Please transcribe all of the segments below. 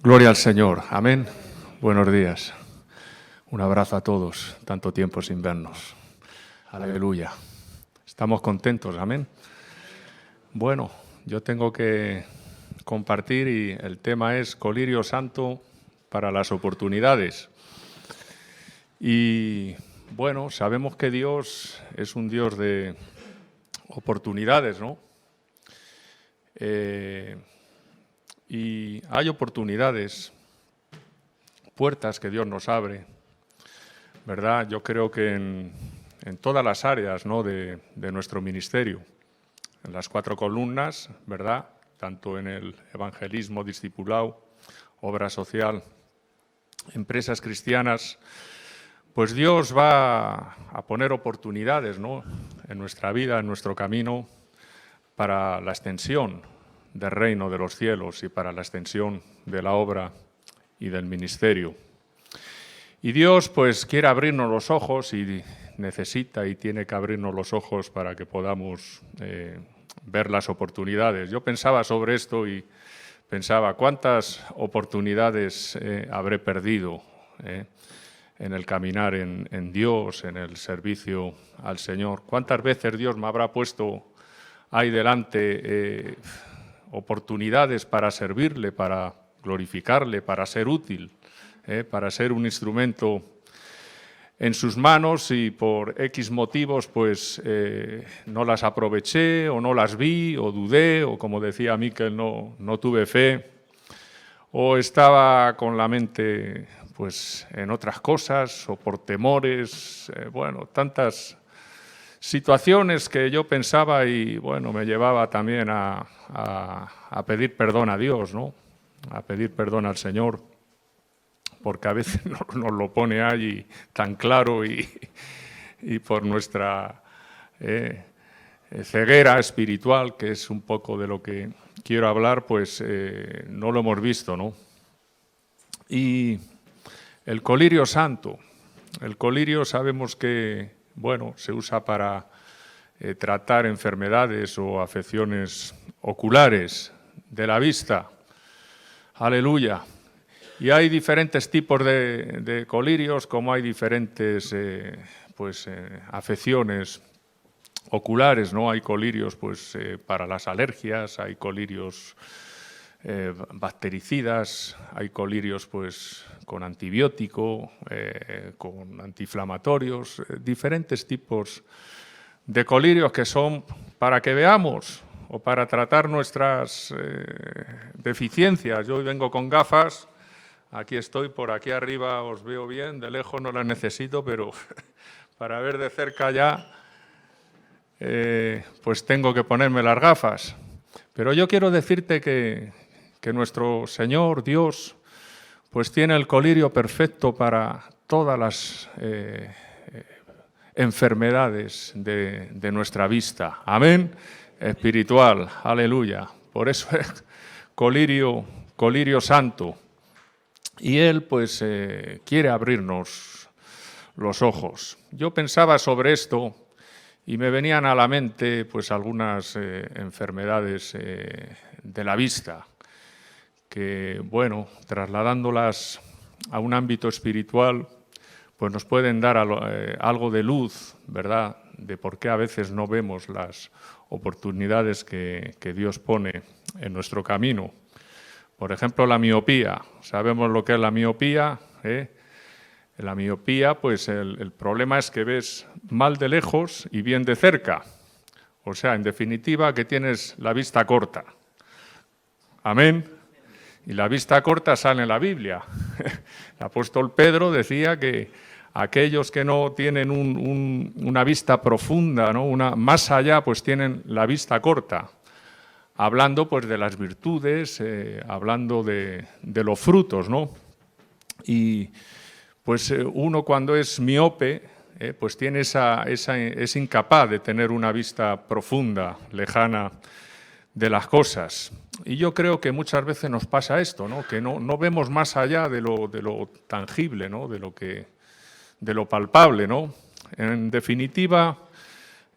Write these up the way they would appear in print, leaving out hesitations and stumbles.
Gloria al Señor. Amén. Buenos días. Un abrazo a todos. Tanto tiempo sin vernos. Aleluya. Estamos contentos. Amén. Bueno, yo tengo que compartir y el tema es Colirio Santo para las oportunidades. Y bueno, sabemos que Dios es un Dios de oportunidades, ¿no? Y hay oportunidades, puertas que Dios nos abre, ¿verdad? Yo creo que en todas las áreas, ¿no?, de nuestro ministerio, en las 4 columnas, ¿verdad?, tanto en el evangelismo, discipulado, obra social, empresas cristianas, pues Dios va a poner oportunidades, ¿no?, en nuestra vida, en nuestro camino, para la extensión del reino de los cielos y para la extensión de la obra y del ministerio. Y Dios pues quiere abrirnos los ojos y necesita y tiene que abrirnos los ojos para que podamos ver las oportunidades. Yo pensaba sobre esto y pensaba cuántas oportunidades habré perdido en el caminar en Dios, en el servicio al Señor. ¿Cuántas veces Dios me habrá puesto ahí delante oportunidades para servirle, para glorificarle, para ser útil, para ser un instrumento en sus manos y por X motivos pues no las aproveché o no las vi o dudé o como decía Miquel no tuve fe o estaba con la mente pues en otras cosas o por temores, bueno, tantas situaciones que yo pensaba y bueno, me llevaba también a pedir perdón a Dios, ¿no? A pedir perdón al Señor, porque a veces nos lo pone allí tan claro y por nuestra ceguera espiritual, que es un poco de lo que quiero hablar, pues no lo hemos visto, ¿no? Y el colirio santo, el colirio sabemos que bueno, se usa para tratar enfermedades o afecciones oculares de la vista. Aleluya. Y hay diferentes tipos de colirios, como hay diferentes afecciones oculares, ¿no? Hay colirios pues, para las alergias, hay colirios bactericidas, hay colirios pues con antibiótico, con antiinflamatorios, diferentes tipos de colirios que son para que veamos o para tratar nuestras deficiencias. Yo hoy vengo con gafas, aquí estoy, por aquí arriba os veo bien, de lejos no las necesito, pero para ver de cerca ya pues tengo que ponerme las gafas. Pero yo quiero decirte que nuestro Señor, Dios, pues tiene el colirio perfecto para todas las enfermedades de nuestra vista. Amén. Espiritual. Aleluya. Por eso es colirio santo. Y Él, pues, quiere abrirnos los ojos. Yo pensaba sobre esto y me venían a la mente, pues, algunas enfermedades de la vista que, bueno, trasladándolas a un ámbito espiritual, pues nos pueden dar algo de luz, ¿verdad?, de por qué a veces no vemos las oportunidades que Dios pone en nuestro camino. Por ejemplo, la miopía. Sabemos lo que es la miopía, La miopía, pues el problema es que ves mal de lejos y bien de cerca. O sea, en definitiva, que tienes la vista corta. Amén. Y la vista corta sale en la Biblia. El apóstol Pedro decía que aquellos que no tienen una vista profunda, ¿no?, más allá, pues tienen la vista corta. Hablando pues de las virtudes, hablando de los frutos, ¿no? Y pues uno cuando es miope, pues tiene es incapaz de tener una vista profunda, lejana de las cosas. Y yo creo que muchas veces nos pasa esto, ¿no?, que no vemos más allá de lo tangible, ¿no?, de lo palpable, ¿no? En definitiva,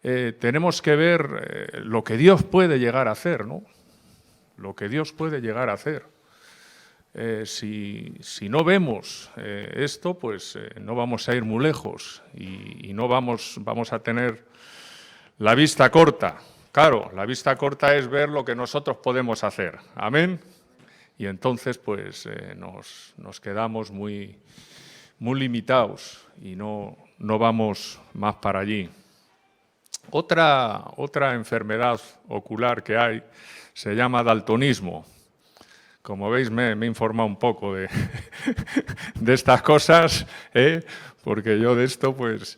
tenemos que ver lo que Dios puede llegar a hacer, ¿no? Lo que Dios puede llegar a hacer. si no vemos esto, pues no vamos a ir muy lejos y no vamos a tener la vista corta. Claro, la vista corta es ver lo que nosotros podemos hacer. Amén. Y entonces, pues, nos quedamos muy limitados y no vamos más para allí. Otra enfermedad ocular que hay se llama daltonismo. Como veis, me he informado un poco de estas cosas, porque yo de esto, pues,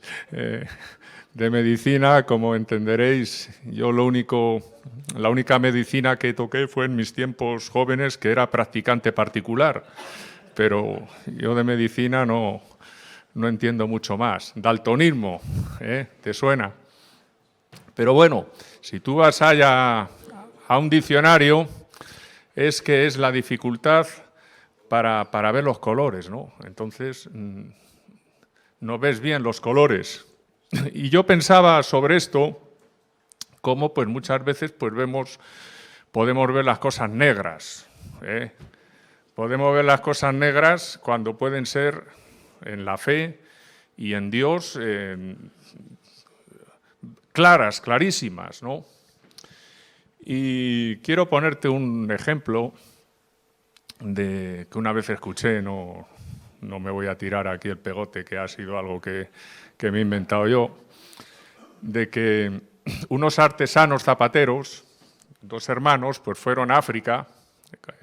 de medicina, como entenderéis, yo la única medicina que toqué fue en mis tiempos jóvenes, que era practicante particular, pero yo de medicina no entiendo mucho más. Daltonismo, ¿te suena? Pero bueno, si tú vas allá a un diccionario, es que es la dificultad para ver los colores, ¿no? Entonces, no ves bien los colores. Y yo pensaba sobre esto, cómo pues muchas veces pues podemos ver las cosas negras. Podemos ver las cosas negras cuando pueden ser en la fe y en Dios clarísimas, ¿no? Y quiero ponerte un ejemplo que una vez escuché, no me voy a tirar aquí el pegote, que ha sido algo que me he inventado yo, de que unos artesanos zapateros, dos hermanos, pues fueron a África.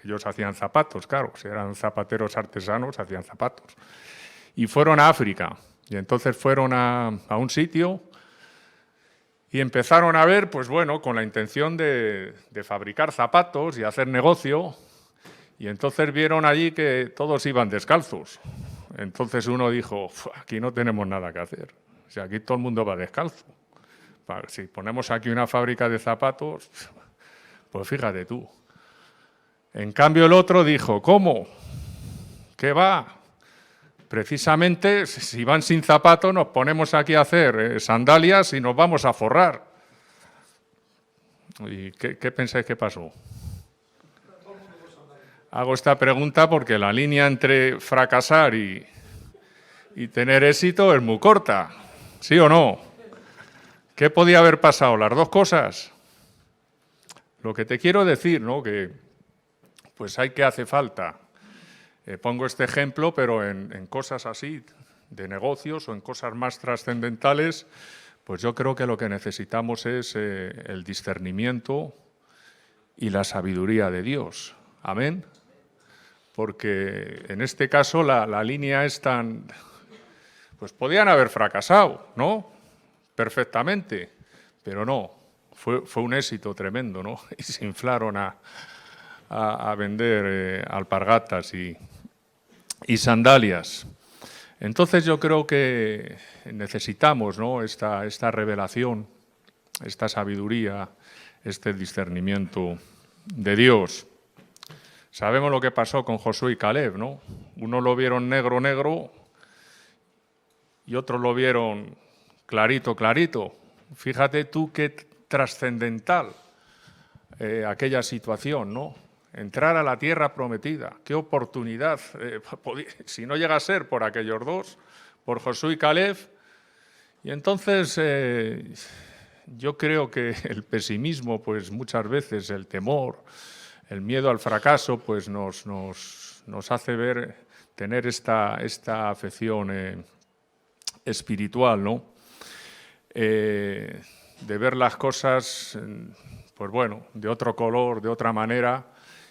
Ellos hacían zapatos, claro, si eran zapateros artesanos, hacían zapatos. Y fueron a África, y entonces fueron a un sitio y empezaron a ver, pues bueno, con la intención de fabricar zapatos y hacer negocio, y entonces vieron allí que todos iban descalzos. Entonces uno dijo, aquí no tenemos nada que hacer, o sea, aquí todo el mundo va descalzo. Si ponemos aquí una fábrica de zapatos, pues fíjate tú. En cambio el otro dijo, ¿cómo? ¿Qué va? Precisamente, si van sin zapatos, nos ponemos aquí a hacer sandalias y nos vamos a forrar. ¿Y qué pensáis que pasó? Hago esta pregunta porque la línea entre fracasar y tener éxito es muy corta, ¿sí o no? ¿Qué podía haber pasado? ¿Las dos cosas? Lo que te quiero decir, ¿no? Que pues hay que hace falta. Pongo este ejemplo, pero en cosas así, de negocios o en cosas más trascendentales, pues yo creo que lo que necesitamos es el discernimiento y la sabiduría de Dios. Amén. Porque en este caso la línea es tan... Pues podían haber fracasado, ¿no? Perfectamente, pero no. Fue un éxito tremendo, ¿no? Y se inflaron a vender alpargatas y sandalias. Entonces yo creo que necesitamos, ¿no? esta revelación, esta sabiduría, este discernimiento de Dios. Sabemos lo que pasó con Josué y Caleb, ¿no? Uno lo vieron negro, negro, y otros lo vieron clarito, clarito. Fíjate tú qué trascendental aquella situación, ¿no? Entrar a la tierra prometida, qué oportunidad, si no llega a ser por aquellos dos, por Josué y Caleb. Y entonces yo creo que el pesimismo, pues muchas veces el temor, el miedo al fracaso, pues nos hace tener esta afección espiritual, ¿no? De ver las cosas, pues bueno, de otro color, de otra manera,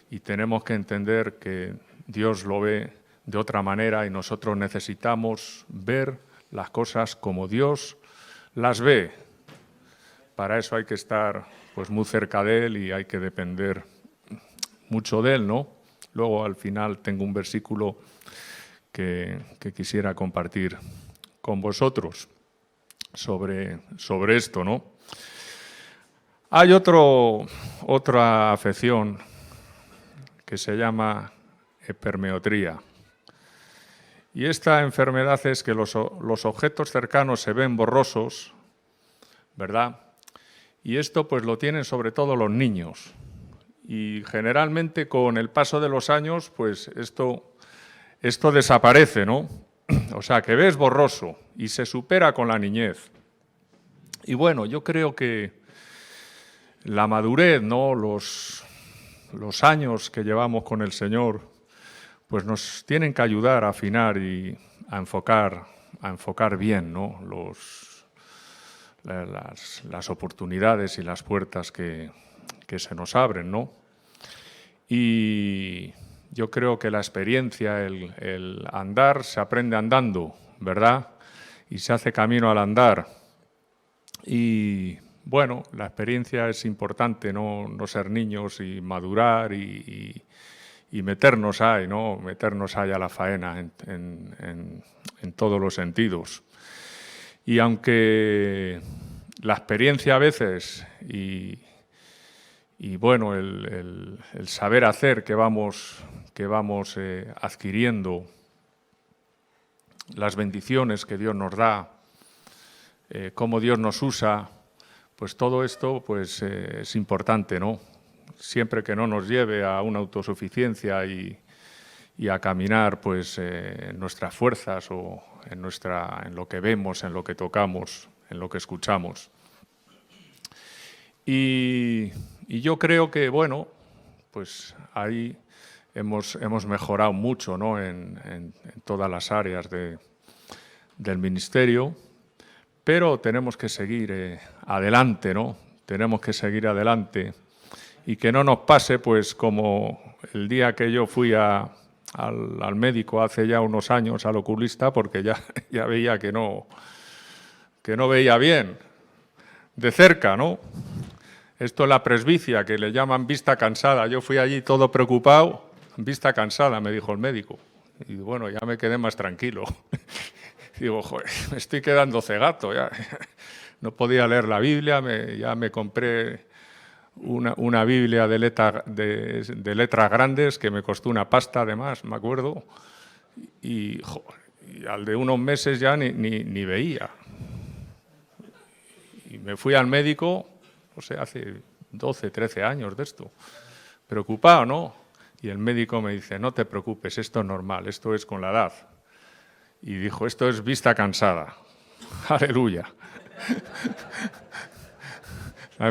y tenemos que entender que Dios lo ve de otra manera y nosotros necesitamos ver las cosas como Dios las ve. Para eso hay que estar pues muy cerca de Él y hay que depender mucho de Él, ¿no? Luego al final tengo un versículo que quisiera compartir con vosotros sobre esto, ¿no? Hay otra afección que se llama hipermetría. Y esta enfermedad es que los objetos cercanos se ven borrosos, ¿verdad? Y esto pues lo tienen sobre todo los niños. y generalmente con el paso de los años, pues esto desaparece, ¿no? O sea, que ves borroso y se supera con la niñez. Y bueno, yo creo que la madurez, ¿no? Los años que llevamos con el Señor, pues nos tienen que ayudar a afinar y a enfocar bien, ¿no? Las oportunidades y las puertas que se nos abren, ¿no? Y yo creo que la experiencia, el andar, se aprende andando, ¿verdad? Y se hace camino al andar. Y bueno, la experiencia es importante, no ser niños y madurar y meternos ahí, ¿no? Meternos ahí a la faena en todos los sentidos. Y aunque la experiencia a veces y bueno, el saber hacer que vamos adquiriendo, las bendiciones que Dios nos da, cómo Dios nos usa, pues todo esto pues, es importante, ¿no? Siempre que no nos lleve a una autosuficiencia y a caminar pues, en nuestras fuerzas o en lo que vemos, en lo que tocamos, en lo que escuchamos. Y yo creo que, bueno, pues ahí hemos mejorado mucho, ¿no? en todas las áreas del ministerio, pero tenemos que seguir adelante, ¿no? Tenemos que seguir adelante y que no nos pase, pues, como el día que yo fui al médico hace ya unos años, al oculista, porque ya veía que no veía bien, de cerca, ¿no? Esto es la presbicia, que le llaman vista cansada. Yo fui allí todo preocupado, vista cansada, me dijo el médico. Y bueno, ya me quedé más tranquilo. Digo, joder, me estoy quedando cegato ya. No podía leer la Biblia, ya me compré una Biblia de letras grandes que me costó una pasta además, me acuerdo. Y al de unos meses ya ni veía. Y me fui al médico, no sé, hace 12, 13 años de esto, preocupado, ¿no? Y el médico me dice, no te preocupes, esto es normal, esto es con la edad. Y dijo, esto es vista cansada. Aleluya. La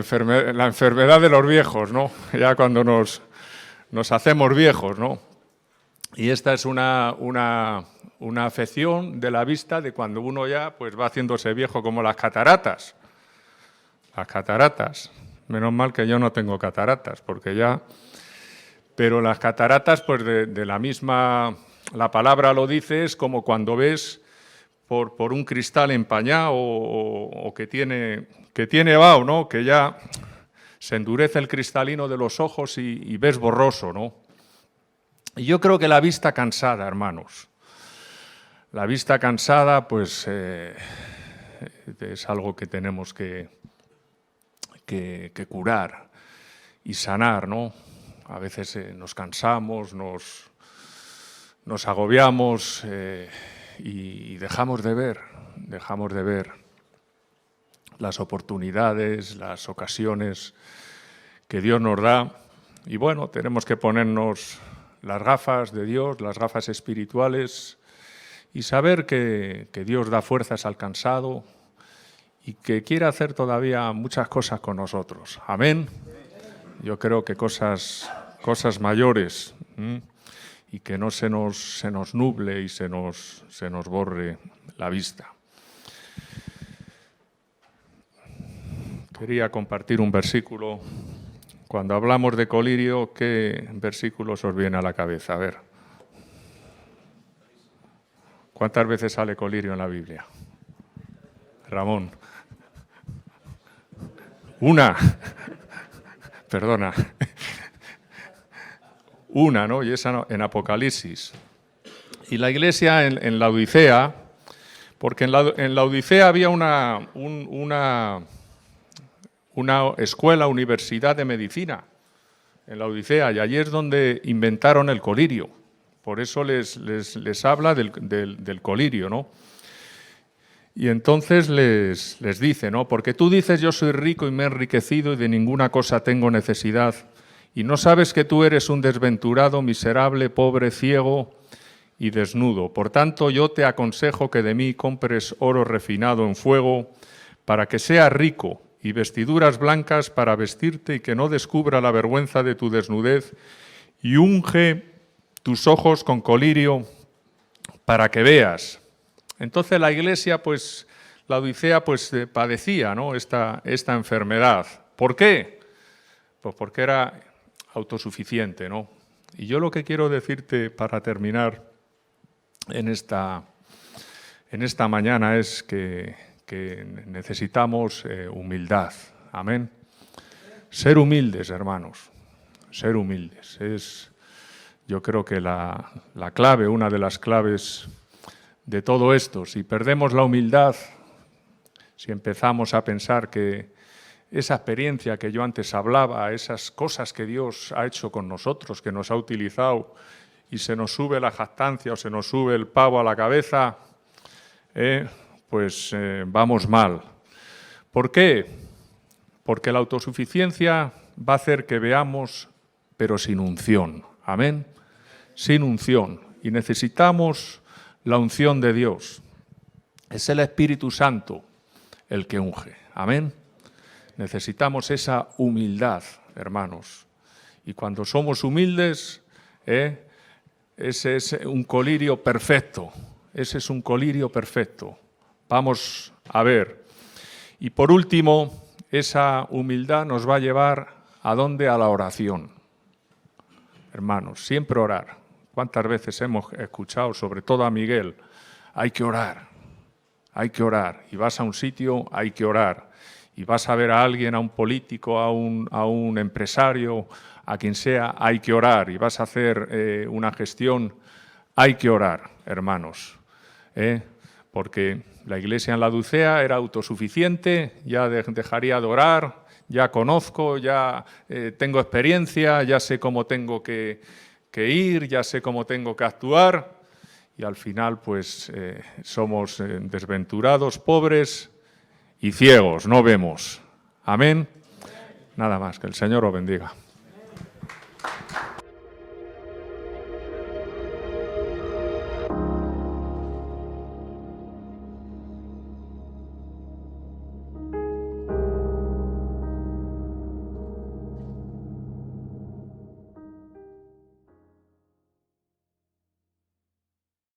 enfermedad de los viejos, ¿no? Ya cuando nos hacemos viejos, ¿no? Y esta es una afección de la vista de cuando uno ya pues, va haciéndose viejo, como las cataratas. Las cataratas. Menos mal que yo no tengo cataratas, porque ya... Pero las cataratas, pues de la misma... La palabra lo dice, es como cuando ves por un cristal empañado o que tiene vaho, ¿no? Que ya se endurece el cristalino de los ojos y ves borroso, ¿no? Y yo creo que la vista cansada, hermanos, la vista cansada, pues es algo que tenemos que curar y sanar, ¿no? A veces nos cansamos, nos agobiamos y dejamos de ver las oportunidades, las ocasiones que Dios nos da. Y bueno, tenemos que ponernos las gafas de Dios, las gafas espirituales, y saber que Dios da fuerzas al cansado y que quiere hacer todavía muchas cosas con nosotros. Amén. Yo creo que cosas mayores, y que no se nos nuble y se nos borre la vista. Quería compartir un versículo. Cuando hablamos de colirio, ¿qué versículos os viene a la cabeza? A ver. ¿Cuántas veces sale colirio en la Biblia? Ramón. Una. Perdona. Una, ¿no? Y esa no, en Apocalipsis. Y la iglesia en la Odisea, porque en la Odisea había una escuela, universidad de medicina, en la Odisea, y allí es donde inventaron el colirio. Por eso les habla del colirio, ¿no? Y entonces les dice, ¿no? Porque tú dices, yo soy rico y me he enriquecido y de ninguna cosa tengo necesidad, y no sabes que tú eres un desventurado, miserable, pobre, ciego y desnudo. Por tanto, yo te aconsejo que de mí compres oro refinado en fuego, para que seas rico, y vestiduras blancas para vestirte y que no descubra la vergüenza de tu desnudez, y unge tus ojos con colirio para que veas. Entonces la iglesia, pues, la Odisea, pues padecía, ¿no?, esta enfermedad. ¿Por qué? Pues porque era autosuficiente, ¿no? Y yo lo que quiero decirte para terminar en esta mañana es que necesitamos humildad. Amén. Ser humildes, hermanos. Ser humildes. Yo creo que la clave, una de las claves de todo esto. Si perdemos la humildad, si empezamos a pensar que esa experiencia que yo antes hablaba, esas cosas que Dios ha hecho con nosotros, que nos ha utilizado, y se nos sube la jactancia o se nos sube el pavo a la cabeza, pues vamos mal. ¿Por qué? Porque la autosuficiencia va a hacer que veamos, pero sin unción. Amén. Sin unción. Y necesitamos la unción de Dios. Es el Espíritu Santo el que unge. Amén. Necesitamos esa humildad, hermanos. Y cuando somos humildes, ese es un colirio perfecto. Ese es un colirio perfecto. Vamos a ver. Y por último, esa humildad nos va a llevar ¿a dónde? A la oración. Hermanos, siempre orar. ¿Cuántas veces hemos escuchado, sobre todo a Miguel, hay que orar, hay que orar? Y vas a un sitio, hay que orar. Y vas a ver a alguien, a un político, a un empresario, a quien sea, hay que orar. Y vas a hacer una gestión, hay que orar, hermanos. Porque la iglesia en la Odisea era autosuficiente, ya dejaría de orar, ya conozco, ya tengo experiencia, ya sé cómo tengo que ir, ya sé cómo tengo que actuar, y al final pues somos desventurados, pobres y ciegos, no vemos. Amén. Nada más, que el Señor os bendiga.